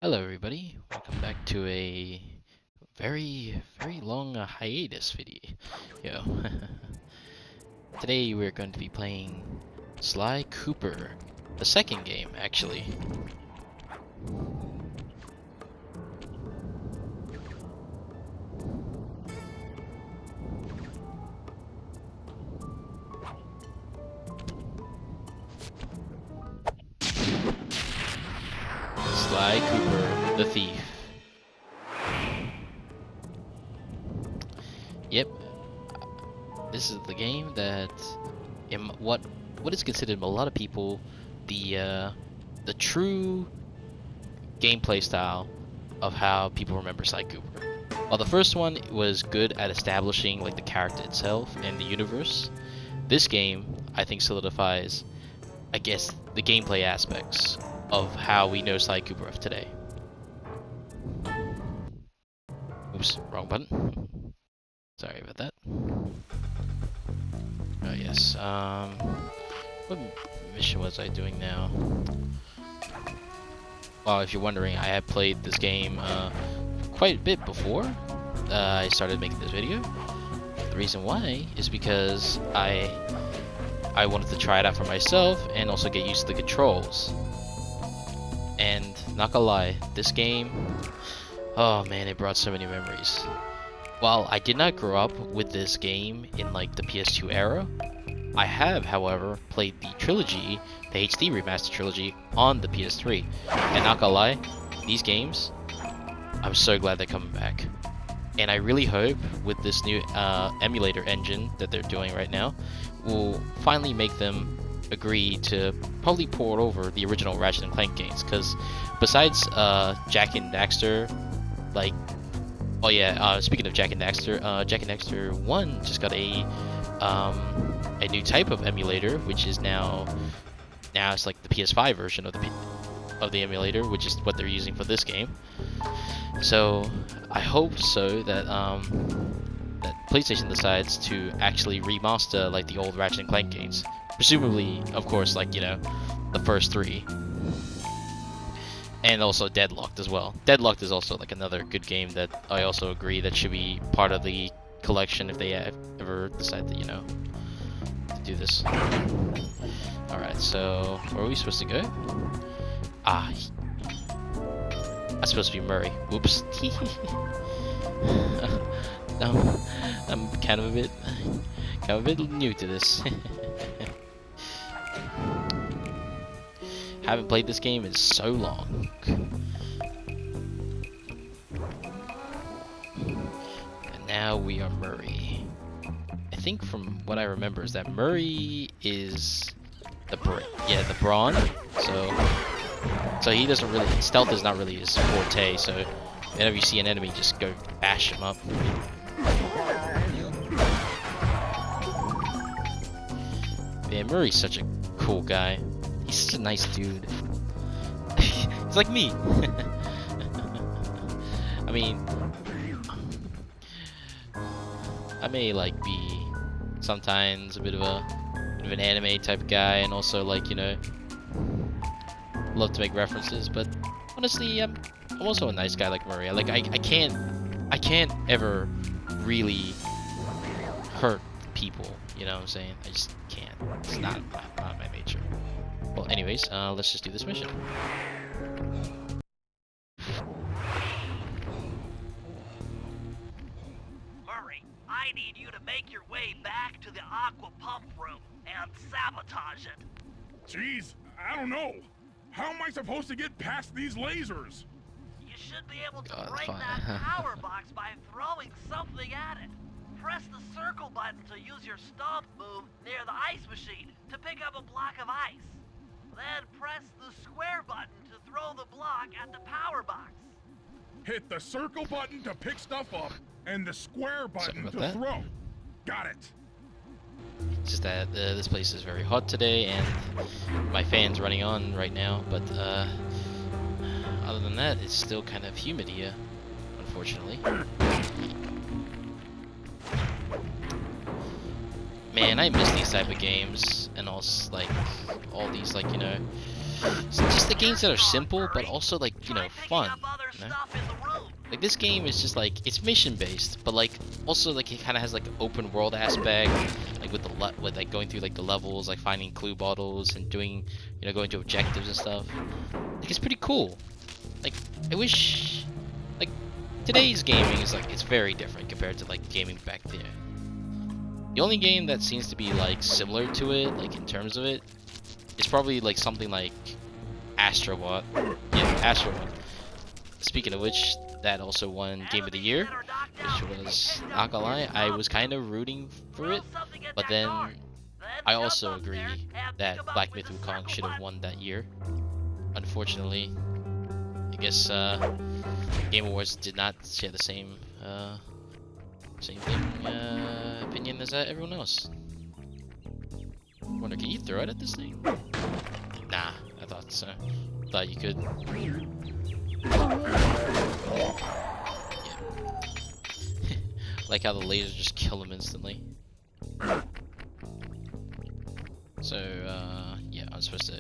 Hello everybody, welcome back to a very long hiatus video. Today we're going to be playing Sly Cooper, the second game actually. Sly Cooper, the thief. Yep, this is the game that, what is considered by a lot of people the true gameplay style of how people remember Sly Cooper. While the first one was good at establishing like the character itself and the universe, this game I think solidifies, I guess, the gameplay aspects of how we know Sly Cooper of today. Oops, wrong button. Sorry about that. Oh yes. What mission was I doing now? Well, if you're wondering, I have played this game quite a bit before I started making this video. The reason why is because I wanted to try it out for myself and also get used to the controls. And not gonna lie, this game, oh man, it brought so many memories. While I did not grow up with this game in like the PS2 era, I have, however, played the trilogy, the HD remastered trilogy, on the PS3. And not gonna lie, these games, I'm so glad they're coming back. And I really hope with this new emulator engine that they're doing right now, will finally make them agree to probably port over the original Ratchet and Clank games. Because besides Jak and Daxter, like, oh yeah, speaking of Jak and Daxter 1 just got a new type of emulator, which is now it's like the PS5 version of the emulator, which is what they're using for this game. So I hope so that that PlayStation decides to actually remaster like the old Ratchet and Clank games, presumably, of course, like, you know, the first three. And also Deadlocked as well. Deadlocked is also like another good game that I also agree that should be part of the collection if they ever decide to, you know, to do this. Alright, so where are we supposed to go? Ah, that's supposed to be Murray. Whoops. I'm kind of a bit new to this. Haven't played this game in so long. And now we are Murray. I think from what I remember is that Murray is the brawn. So he doesn't really, stealth is not really his forte. So whenever you see an enemy, just go bash him up. Man, Murray's such a cool guy. He's such a nice dude. He's like me. I mean, I may like be sometimes a bit of an anime type guy, and also like, you know, love to make references. But honestly, I'm also a nice guy like Murray. Like I can't ever really hurt people. You know what I'm saying? I just can't. It's not my nature. Well, anyways, let's just do this mission. Murray, I need you to make your way back to the aqua pump room and sabotage it. Jeez, I don't know. How am I supposed to get past these lasers? You should be able to break that power box by throwing something at it. Press the circle button to use your stomp move near the ice machine to pick up a block of ice. Then press the square button to throw the block at the power box. Hit the circle button to pick stuff up and the square button to that? throw. Got it. It's just that this place is very hot today, and my fan's running on right now. But other than that, it's still kind of humid here, unfortunately. Man, I miss these type of games. and also like all these like just the games that are simple but also like fun. You know? Like this game is just like it's mission based, but like also like it kind of has like an open world aspect, like with like going through like the levels, like finding clue bottles and doing going to objectives and stuff. Like it's pretty cool. Like I wish like today's gaming is like it's very different compared to like gaming back then. The only game that seems to be like similar to it, like in terms of it, is probably like something like Astrobot. Yeah, Astrobot. Speaking of which, that also won Game of the Year, which was, not gonna lie, I was kind of rooting for it, but then I also agree that Black Myth Wukong should have won that year. Unfortunately, I guess Game Awards did not share the same opinion as everyone else. I wonder, can you throw it at this thing? Nah, I thought so. Thought you could. Yeah. Like how the lasers just kill him instantly. So, yeah, I'm supposed to.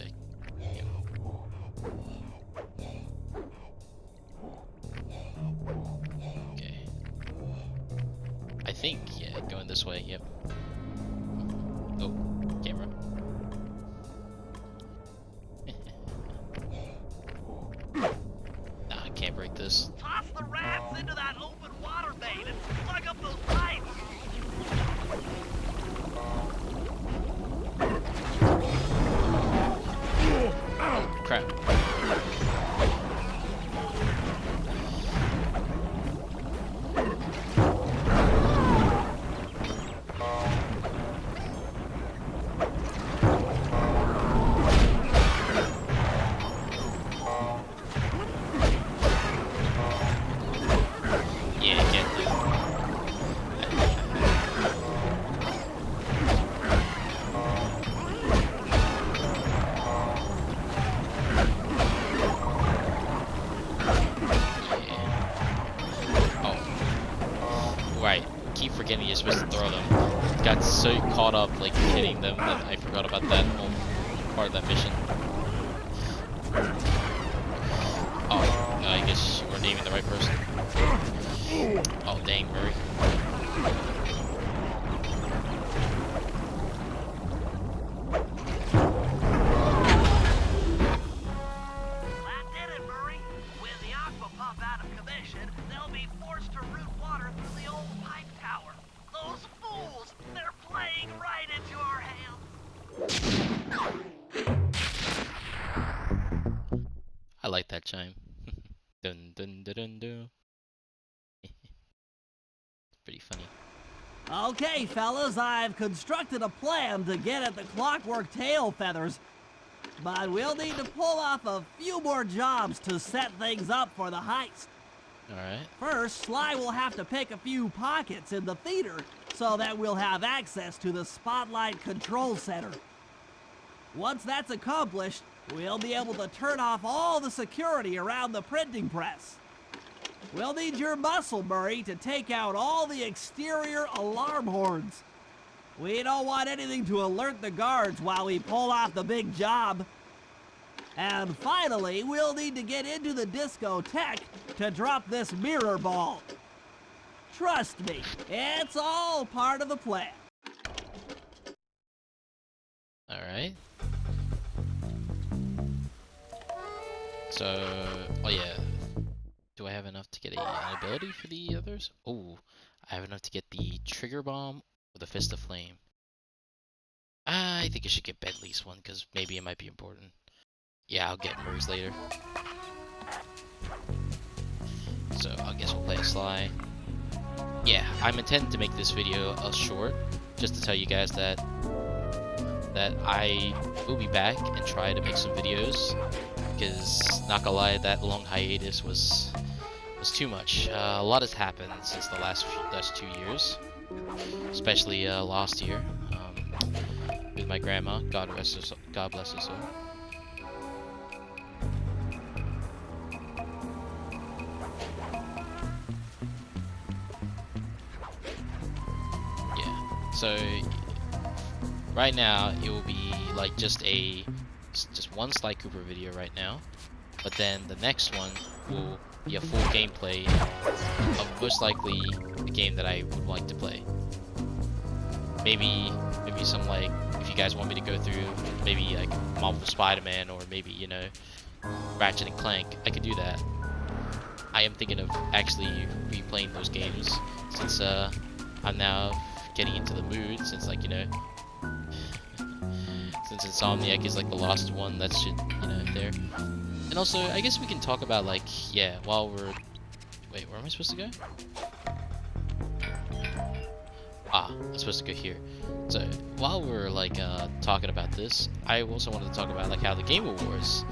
Okay. I think, yeah, going this way, yep. Oh, camera. Nah, I can't break this. Toss the rats into that open water main and plug up those pipes. Oh, crap. Forgetting you're supposed to throw them. Got so caught up like hitting them that I forgot about that whole part of that mission. Oh, I guess you weren't aiming the right person. Oh dang, Murray. That did it, Murray. With the aqua pump out of commission, they'll be forced to route water through the old pipe tower. Those fools! They're playing right into our hands. I like that chime. Dun dun dun dun dun. Pretty funny. Okay, fellas, I've constructed a plan to get at the clockwork tail feathers. But we'll need to pull off a few more jobs to set things up for the heist. Alright. First, Sly will have to pick a few pockets in the theater so that we'll have access to the Spotlight Control Center. Once that's accomplished, we'll be able to turn off all the security around the printing press. We'll need your muscle, Murray, to take out all the exterior alarm horns. We don't want anything to alert the guards while we pull off the big job. And finally, we'll need to get into the discotheque to drop this mirror ball. Trust me, it's all part of the plan. Alright. So, oh yeah. Do I have enough to get an ability for the others? Oh, I have enough to get the Trigger Bomb or the Fist of Flame. I think I should get Bentley's one, because maybe it might be important. Yeah, I'll get Murray's later. So, I guess we'll play a Sly. Yeah, I'm intending to make this video a short, just to tell you guys that I will be back and try to make some videos. Because, not gonna lie, that long hiatus was too much. A lot has happened since the last 2 years, especially last year with my grandma. God bless her soul. Yeah. So right now it will be like just one Sly Cooper video right now, but then the next one will be a full gameplay of most likely a game that I would like to play. Maybe some, like, if you guys want me to go through maybe like Marvel Spider-Man, or maybe, you know, Ratchet and Clank, I could do that. I am thinking of actually replaying those games since I'm now getting into the mood, since, like, you know, since Insomniac is like the last one that's, you know, there. And also, I guess we can talk about, like, yeah, while we're... Wait, where am I supposed to go? Ah, I'm supposed to go here. So, while we're, like, talking about this, I also wanted to talk about, like, how the Game Awards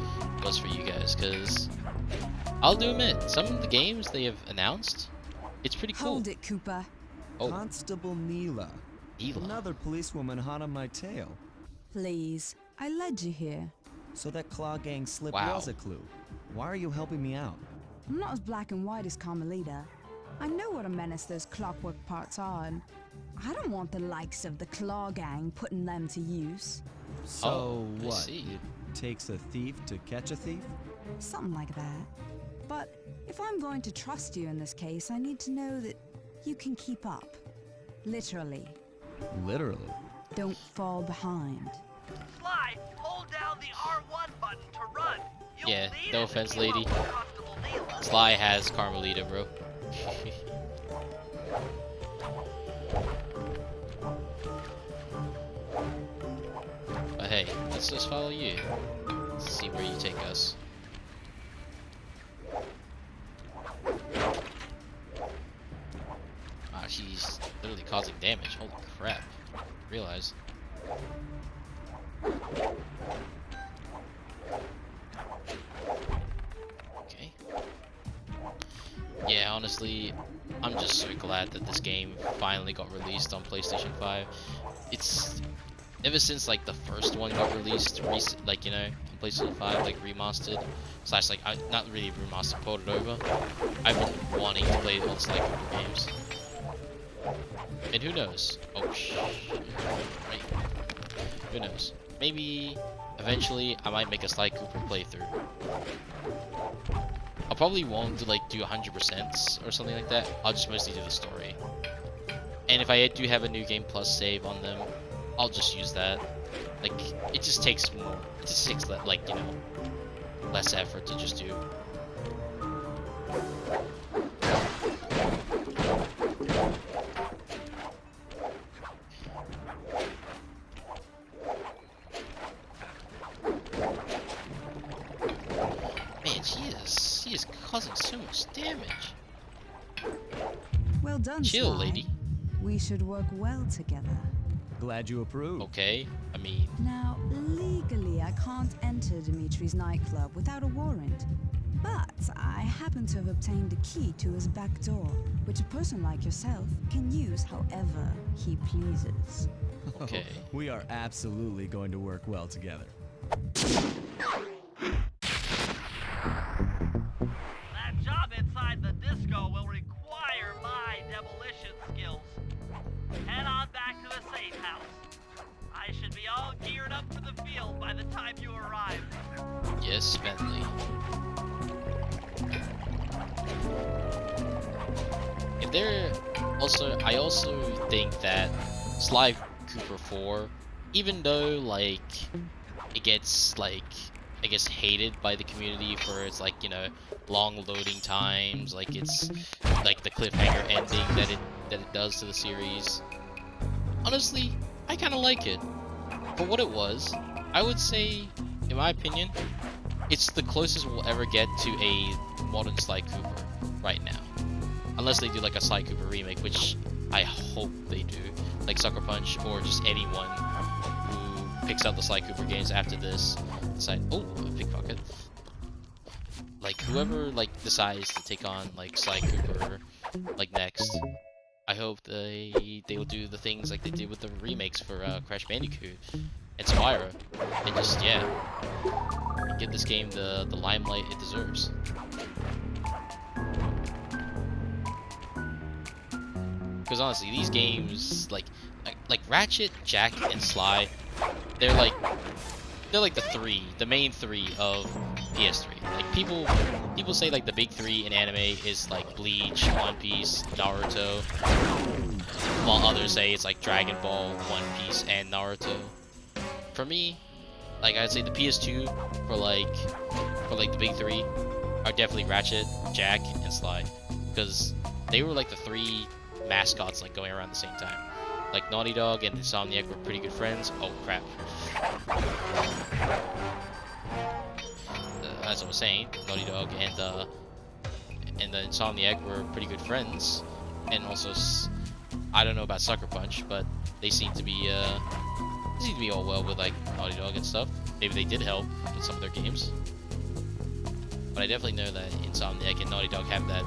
was for you guys, because I'll do admit, some of the games they have announced, it's pretty cool. Hold it, Cooper. Oh, Constable Neela. Ela. Another policewoman hot on my tail. Please, I led you here. So that Claw Gang slip Wow. was a clue. Why are you helping me out? I'm not as black and white as Carmelita. I know what a menace those clockwork parts are, and I don't want the likes of the Claw Gang putting them to use. So Oh, I what? see. It takes a thief to catch a thief? Something like that. But if I'm going to trust you in this case, I need to know that you can keep up. Literally. Literally. Don't fall behind. Sly, hold down the R1 button to run. You'll Yeah, need no it to offense, keep lady. up with Constable Neela. Sly has Carmelita, bro. But hey, let's just follow you. Let's see where you take us. Ah, she's literally causing damage. Holy crap. Realize. Okay. Yeah, honestly, I'm just so glad that this game finally got released on PlayStation 5. It's ever since, like, the first one got released, like, you know, on PlayStation 5, like, remastered slash, like, not really remastered, ported over. I've been wanting to play all the Sly Cooper games, and who knows? Oh right. Who knows? Maybe eventually I might make a Sly Cooper playthrough. I probably won't like do 100% or something like that. I'll just mostly do the story. And if I do have a New Game Plus save on them, I'll just use that. Like, it just takes more. It just takes like, you know, less effort to just do. Man, she is causing so much damage. Well done, Chill, Sly. lady. We should work well together. Glad you approve. Okay, I mean, Now, legally, I can't enter Dimitri's nightclub without a warrant. But I happen to have obtained a key to his back door, which a person like yourself can use however he pleases. okay. We are absolutely going to work well together. That job inside the disco will require my demolition skills. Head on back to the safe house. I should be all geared up for the field by the time you arrive. Yes, Bentley. And there also, I also think that Sly Cooper 4, even though like it gets like, I guess, hated by the community for its, like, you know, long loading times, like it's like the cliffhanger ending that it does to the series. Honestly, I kind of like it. For what it was, I would say, in my opinion, it's the closest we'll ever get to a modern Sly Cooper right now. Unless they do like a Sly Cooper remake, which I hope they do. Like Sucker Punch, or just anyone who picks up the Sly Cooper games after this decide, oh, a pickpocket. Like whoever like decides to take on like Sly Cooper like next, I hope they will do the things like they did with the remakes for Crash Bandicoot and Spyro, and just, yeah, give this game the limelight it deserves. Because honestly, these games like Ratchet, Jack, and Sly they're like the main three of PS3. Like people say like the big three in anime is like Bleach, One Piece, Naruto, while others say it's like Dragon Ball, One Piece, and Naruto. For me, like I'd say the PS2 for like the big three are definitely Ratchet, Jack, and Sly, because they were like the three mascots like going around the same time. Like Naughty Dog and Insomniac were pretty good friends. Oh crap. As I was saying, Naughty Dog and the Insomniac were pretty good friends, and also I don't know about Sucker Punch, but they seem to be all well with like Naughty Dog and stuff. Maybe they did help with some of their games, but I definitely know that Insomniac and Naughty Dog have that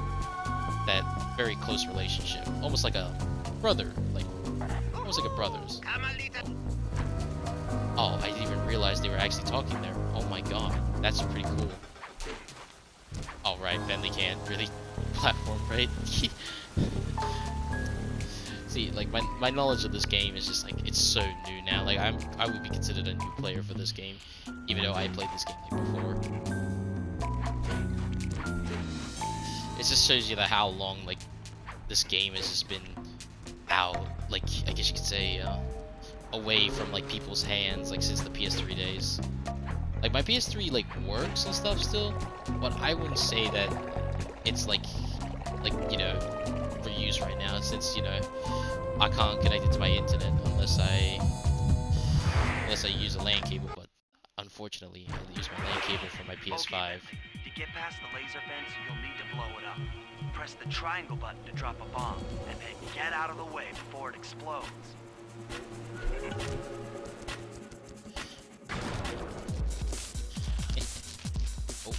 very close relationship, almost like a brother, almost like a brothers. Oh, I didn't even realize they were actually talking there. Oh my god, that's pretty cool. Alright, Bentley can't really platform, right? See, like my knowledge of this game is just like it's so new now. Like I would be considered a new player for this game, even though I played this game like before. It just shows you that how long like this game has just been out, like I guess you could say away from like people's hands, like since the PS3 days. Like my PS3 like works and stuff still, but I wouldn't say that it's like you know for use right now, since you know I can't connect it to my internet unless I use a LAN cable. But unfortunately, I use my LAN cable for my PS5. Okay, to get past the laser fence, you'll need to blow it up. Press the triangle button to drop a bomb, and then get out of the way before it explodes. Oh.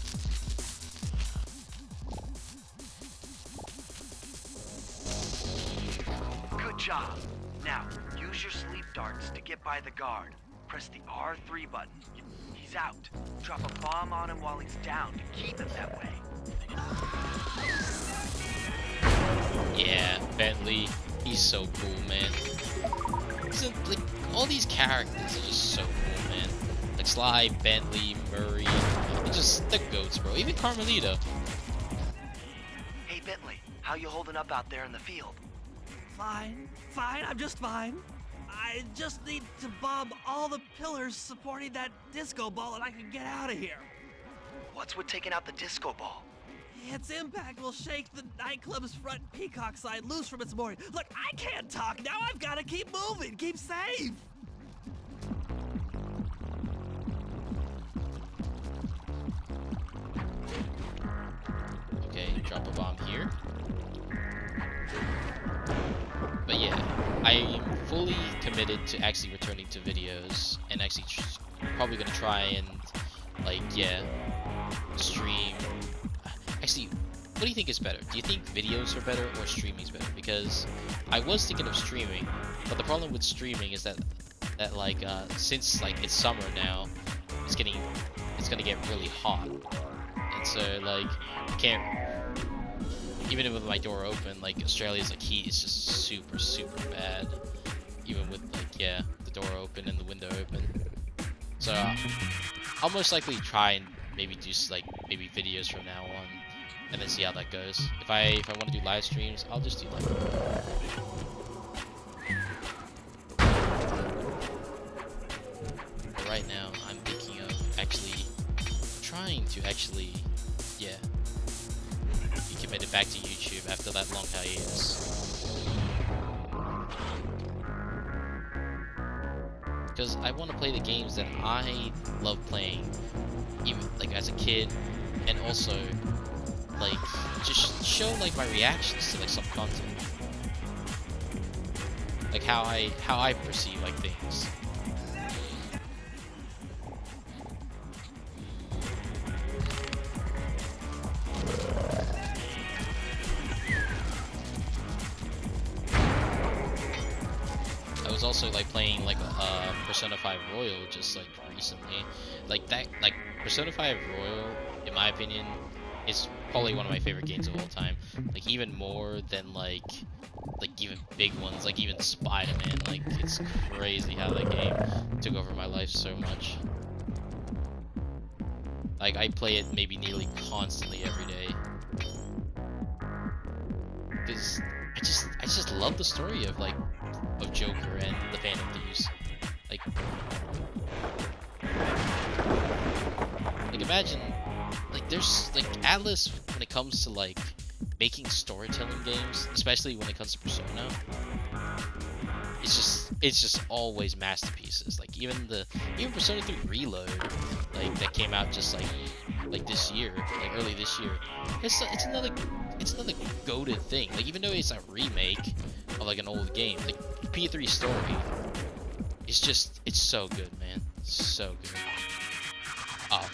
Good job. Now, use your sleep darts to get by the guard. Press the R3 button. He's out. Drop a bomb on him while he's down to keep him that way. Yeah, Bentley, he's so cool, man. So, like, all these characters are just so cool, man. Like Sly, Bentley, Murray, they're goats, bro. Even Carmelita. Hey, Bentley, how you holding up out there in the field? Fine, I'm just fine. I just need to bomb all the pillars supporting that disco ball and I can get out of here. What's with taking out the disco ball? Its impact will shake the nightclub's front peacock side loose from its mooring. Look, I can't talk now. I've got to keep moving, keep safe. Okay, drop a bomb here. But yeah, I am fully committed to actually returning to videos and actually probably gonna try and like stream. Actually, what do you think is better? Do you think videos are better or streaming is better? Because I was thinking of streaming, but the problem with streaming is that like since like it's summer now, it's gonna get really hot, and so like I can't. Even with my door open, like Australia's like heat is just super bad. Even with like the door open and the window open. So I'll most likely try and maybe do like maybe videos from now on, and then see how that goes. If I want to do live streams, I'll just do like. But right now, I'm thinking of actually trying to be committed back to YouTube after that long hiatus. Because I want to play the games that I love playing, even like as a kid, and also like just show like my reactions to like some content, like how I perceive like things. I was also like playing like Persona 5 Royal just like recently. Like that, like Persona 5 Royal, in my opinion, it's probably one of my favorite games of all time. Like even more than like even big ones, like even Spider-Man. Like it's crazy how that game took over my life so much. Like I play it maybe nearly constantly every day. Cause I just love the story of Joker and the Phantom Thieves. Like imagine, like there's like Atlas when it comes to like making storytelling games, especially when it comes to Persona. It's just always masterpieces. Like even Persona 3 Reload, like that came out just like this year, like early this year. It's another goated thing. Like even though it's a remake of like an old game, like P3 story, it's so good, man. So good. Oh,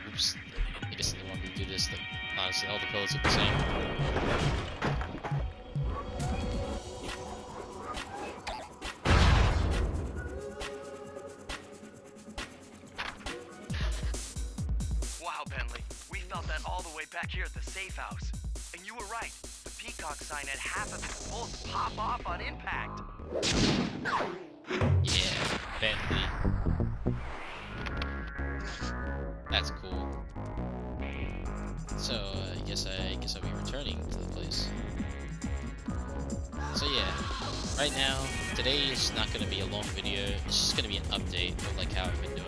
oops. I guess they want me to do this. Like honestly, all the colors look the same. Wow, Bentley, we felt that all the way back here at the safe house. And you were right. The peacock sign had half of its bolts pop off on impact. Yeah, Bentley. That's cool. So I guess I'll be returning to the place. So yeah, right now today is not gonna be a long video. It's just gonna be an update of like how I've been doing.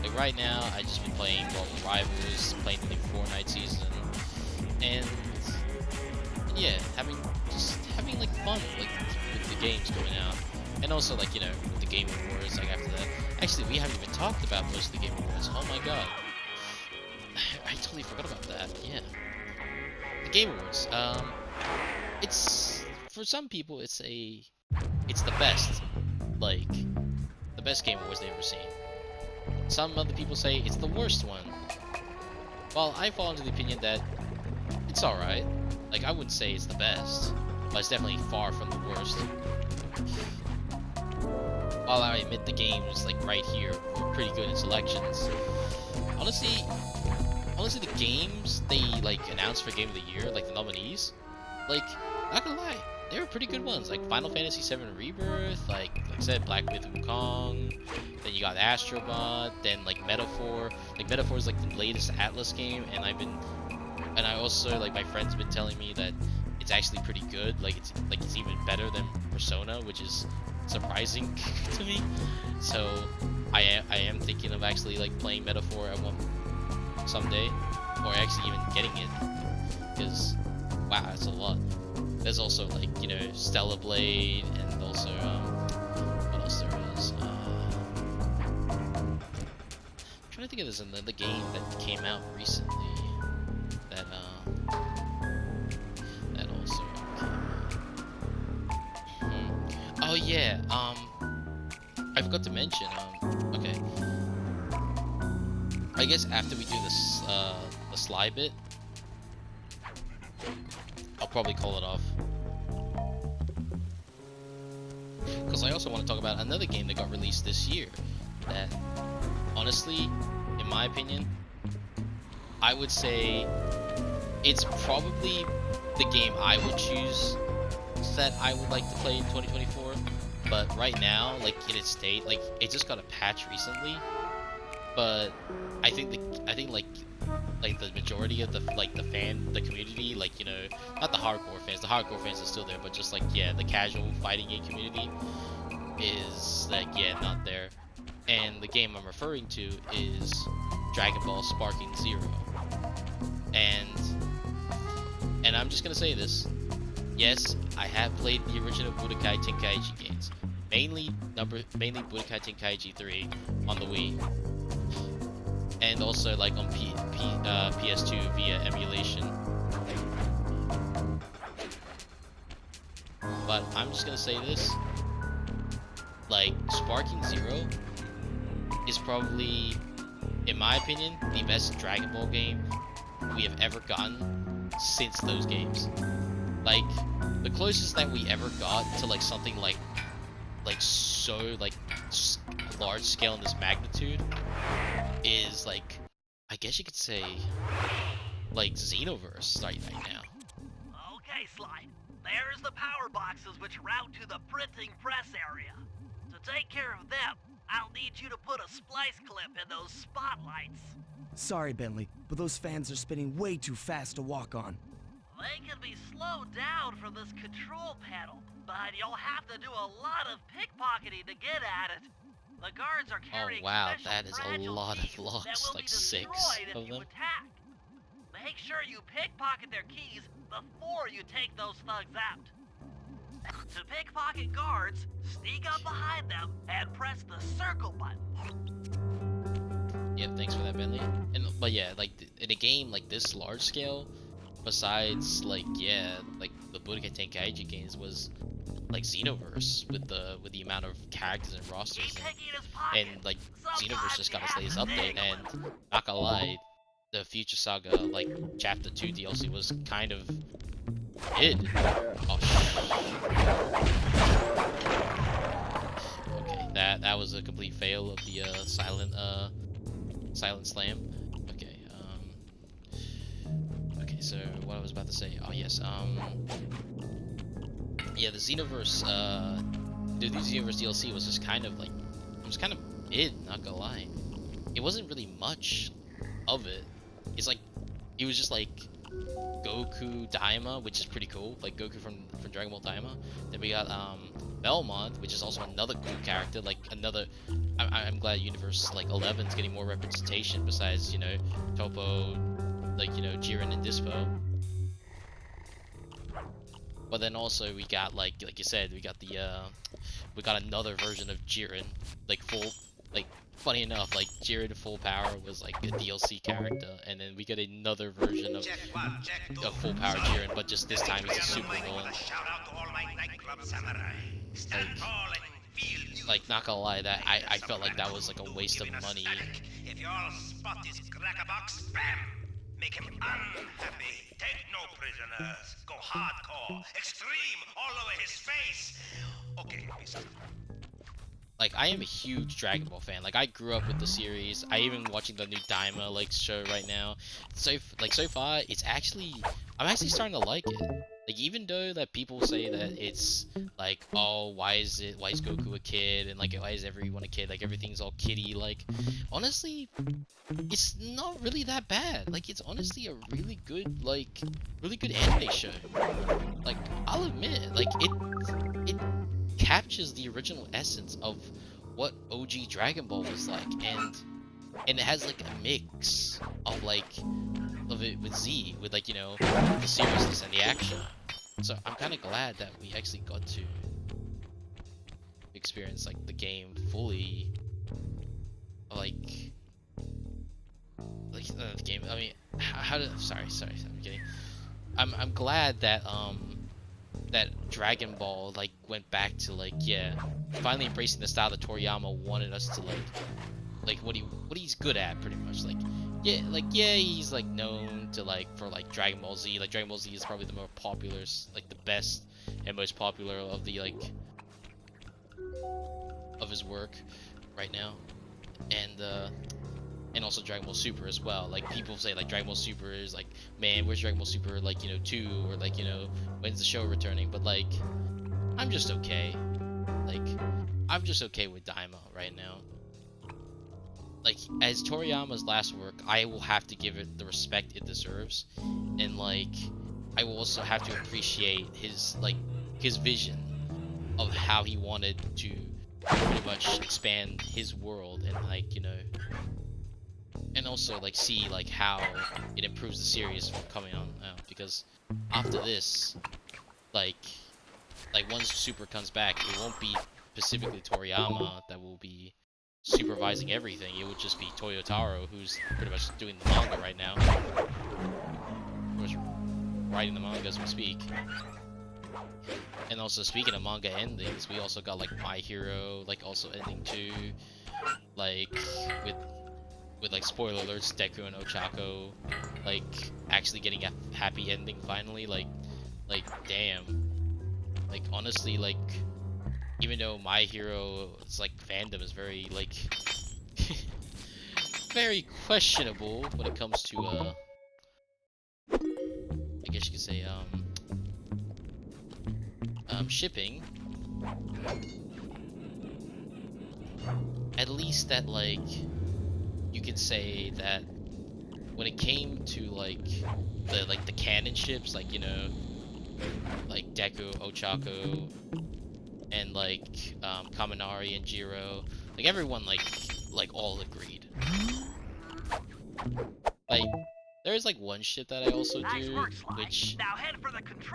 Like right now, I just been playing Rivals, playing the new Fortnite season, and yeah, having like fun like with the games going out, and also like with the Game Awards. Like after that, actually we haven't even talked about most of the Game Awards. Oh my god, I totally forgot about that. Yeah, the Game Awards. It's for some people it's the best, like the best Game Awards they've ever seen. Some other people say it's the worst one. Well, I fall into the opinion that it's alright. Like, I wouldn't say it's the best, but it's definitely far from the worst. While I admit the games, like, right here were pretty good in selections, honestly, the games they, like, announced for Game of the Year, like, the nominees, like, not gonna lie, they were pretty good ones, like Final Fantasy VII Rebirth, like I said, Black Myth Wukong, then you got Astrobot, then like Metaphor. Like Metaphor is like the latest Atlas game, and I also, like, my friend's been telling me that it's actually pretty good, like it's even better than Persona, which is surprising to me. So I am thinking of actually like playing Metaphor at someday, or actually even getting it, because wow, that's a lot. There's also like Stellar Blade, and also what else there is? I'm trying to think of this another game that came out recently that also came out. Oh yeah, I forgot to mention. Okay, I guess after we do this the slide bit, I'll probably call it off. Because I also want to talk about another game that got released this year that, honestly, in my opinion, I would say it's probably the game I would choose that I would like to play in 2024. But right now, like in its state, like it just got a patch recently. But I think like the majority of the community, like not the hardcore fans are still there, but just like the casual fighting game community is like not there. And the game I'm referring to is Dragon Ball Sparking Zero. And I'm just gonna say this. Yes, I have played the original Budokai Tenkaichi games, mainly Budokai Tenkaichi 3 on the Wii, and also like on PS2 via emulation. But I'm just gonna say this, like Sparking Zero is probably, in my opinion, the best Dragon Ball game we have ever gotten since those games. Like the closest that we ever got to like something like so like large scale in this magnitude is like, I guess you could say like Xenoverse right now. Okay, Sly. There's the power boxes which route to the printing press area. To take care of them, I'll need you to put a splice clip in those spotlights. Sorry, Bentley, but those fans are spinning way too fast to walk on. They can be slowed down from this control panel, but you'll have to do a lot of pickpocketing to get at it. The guards are carrying wow, special that is a fragile lot of keys locks, that will like be 6 destroyed of if you them. attack. Make sure you pickpocket their keys before you take those thugs out. To pickpocket guards, sneak up behind them and press the circle button. Yeah, thanks for that, Bentley. But yeah, like in a game like this large scale, besides like like the Budokai Tenkaichi games was like Xenoverse with the amount of characters and rosters Keep picking his pockets. and like Sometimes Xenoverse just got you its have latest to update, dig a and little. not gonna lie, the Future Saga like Chapter 2 DLC was kind of mid. Oh okay, that was a complete fail of the silent slam. Okay, okay, so what I was about to say, oh yes, yeah, the Xenoverse, the Xenoverse DLC was just kind of like, it was kind of mid, not gonna lie. It wasn't really much of it. It's like, it was just like Goku Daima, which is pretty cool, like Goku from Dragon Ball Daima. Then we got Belmont, which is also another cool character, like another. I'm glad Universe like 11's getting more representation besides, you know, Topo, like, you know, Jiren and Dispo. But then also we got like you said, we got another version of Jiren, like full, like funny enough, like Jiren Full Power was like a DLC character, and then we got another version of Full Power Jiren, but just this time he's a super villain. Like not gonna lie, that I felt like that was like a waste of money. If your spot is Crackerbox, bam! Make him unhappy. Take no prisoners. Go hardcore. Extreme all over his face. Okay, peace out. Like, I am a huge Dragon Ball fan. Like, I grew up with the series. I even watching the new Daima like show right now. So far, it's actually, I'm actually starting to like it. Like, even though that people say that it's like, oh, why is Goku a kid, and like, why is everyone a kid? Like, everything's all kiddie. Like, honestly, it's not really that bad. Like, it's honestly a really good anime show. Like, I'll admit, like, it captures the original essence of what OG Dragon Ball was like, and it has like a mix of of it with Z, with like, you know, the seriousness and the action. So I'm kind of glad that we actually got to experience like the game fully, like the game. I mean, sorry, I'm kidding. I'm glad that that Dragon Ball like went back to like, yeah, finally embracing the style that Toriyama wanted us to like what he's good at, pretty much. Like yeah, he's like known to like for like Dragon Ball Z. Like Dragon Ball Z is probably the more popular, like the best and most popular of the like of his work right now, and also Dragon Ball Super as well. Like people say like Dragon Ball Super is like, man, where's Dragon Ball Super, like, you know, 2, or like, you know, when's the show returning? But like, I'm just okay. Like, I'm just okay with Daima right now. Like, as Toriyama's last work, I will have to give it the respect it deserves, and like, I will also have to appreciate his vision of how he wanted to pretty much expand his world, and like, you know, and also like see like how it improves the series from coming on out, because after this, like once Super comes back, it won't be specifically Toriyama that will be supervising everything. It would just be Toyotaro, who's pretty much doing the manga right now, who's writing the manga as we speak. And also, speaking of manga endings, we also got like My Hero, like also ending too, like with like spoiler alerts, Deku and Ochako like actually getting a happy ending finally. Like damn. Like honestly, like even though My Hero's like fandom is very like very questionable when it comes to say, shipping, at least that, like, you can say that when it came to, like, the canon ships, like, you know, like Deku, Ochako, and, like, Kaminari and Jiro, like, everyone, like all agreed. Like, there's like one ship that I also do, which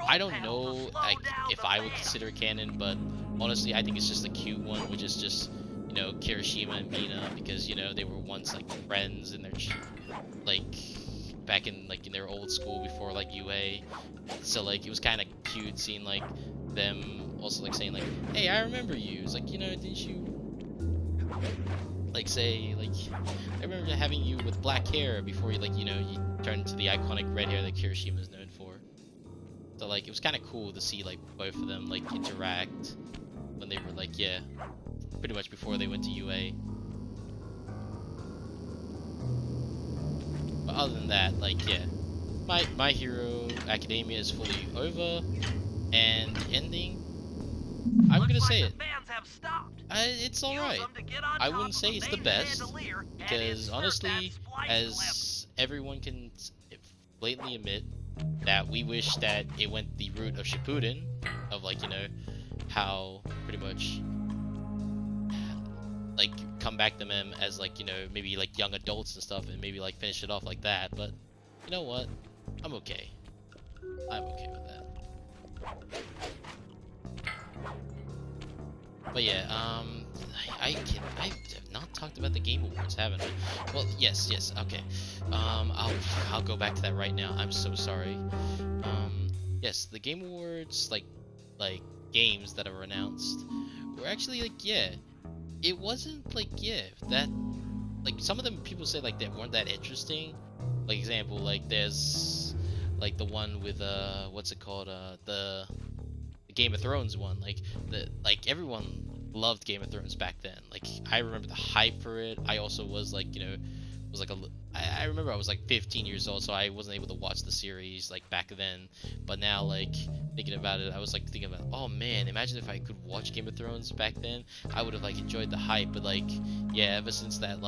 I don't know like if I would consider canon, but honestly I think it's just a cute one, which is just, you know, Kirishima and Mina, because, you know, they were once like friends in their like back in like in their old school before like UA. So like it was kind of cute seeing like them also like saying like, hey, I remember you. It's like, you know, didn't you like say like, I remember having you with black hair before you, like, you know, you turned into the iconic red hair that Kirishima is known for. So like it was kind of cool to see like both of them like interact when they were like, yeah, pretty much before they went to UA. But other than that, like, yeah, My Hero Academia is fully over, and the ending, I'm gonna say it. It's alright. I wouldn't say it's the best, because honestly, as everyone can blatantly admit, that we wish that it went the route of Shippuden, of like, you know, how pretty much like come back to them as like, you know, maybe like young adults and stuff, and maybe like finish it off like that. But you know what? I'm okay. I'm okay with that. But yeah, I have not talked about the Game Awards, haven't I? Well, yes, okay. I'll go back to that right now. I'm so sorry. Yes, the Game Awards, like games that were announced were actually like, yeah, it wasn't like, yeah, that, like, some of them people say like they weren't that interesting. Like example, like there's like the one with what's it called, the Game of Thrones one, like everyone loved Game of Thrones back then. Like I remember the hype for it. I also was like, you know, was like I remember I was like 15 years old, so I wasn't able to watch the series like back then. But now, like thinking about it, I was like thinking about, oh man, imagine if I could watch Game of Thrones back then. I would have like enjoyed the hype. But like, yeah, ever since that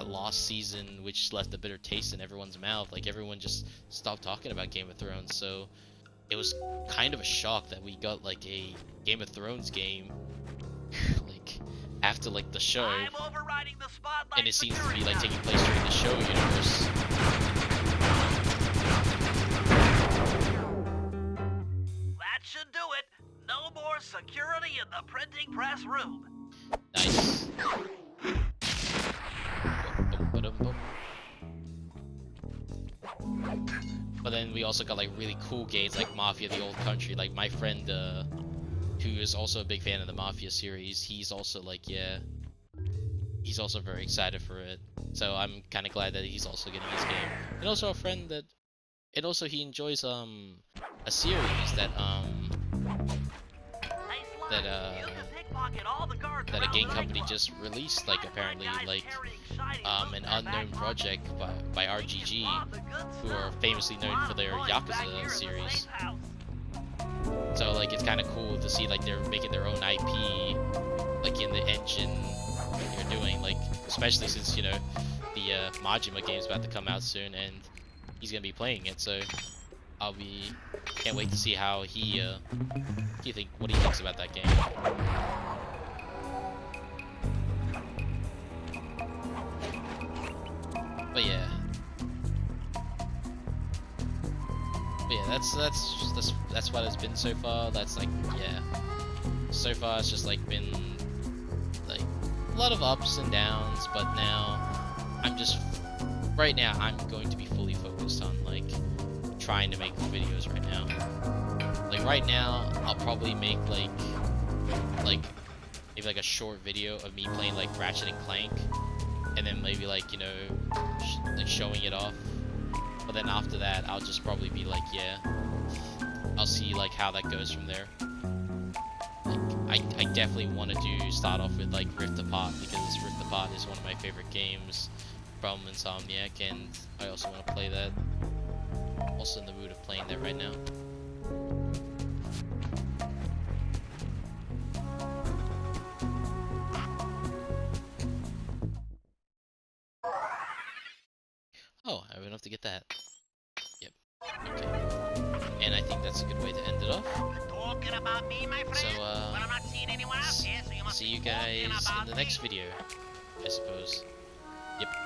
lost season, which left a bitter taste in everyone's mouth, like everyone just stopped talking about Game of Thrones. So it was kind of a shock that we got like a Game of Thrones game like after like the show, and it seems to be like taking place during the show universe. That should do it. No more security in the printing press room. Nice. But then we also got like really cool games like Mafia: The Old Country. Like my friend who is also a big fan of the Mafia series, he's also like, yeah, he's also very excited for it. So I'm kind of glad that he's also getting his game. And also a friend that, and also he enjoys a series that that a game company just released, like apparently, like an unknown project by RGG, who are famously known for their Yakuza series. So like it's kind of cool to see like they're making their own IP like in the engine they're doing, like especially since, you know, the Majima game's about to come out soon and he's gonna be playing it. So can't wait to see how what he thinks about that game. But yeah, that's what it's been so far. That's like, yeah, so far it's just like been like a lot of ups and downs, but now right now I'm going to be fully focused on like trying to make videos right now. Like right now I'll probably make like maybe like a short video of me playing like Ratchet and Clank, and then maybe like, you know, like showing it off. But then after that I'll just probably be like, yeah, I'll see like how that goes from there. Like I definitely want to start off with like Rift Apart, because Rift Apart is one of my favorite games from Insomniac, and I also want to play that. also in the mood of playing that right now. Oh, I have enough to get that. Yep. Okay. And I think that's a good way to end it off. Talking about me, my friend? So, Well, I'm not seeing anyone else here, so you must see be you talking guys about in the next me. video, I suppose. Yep.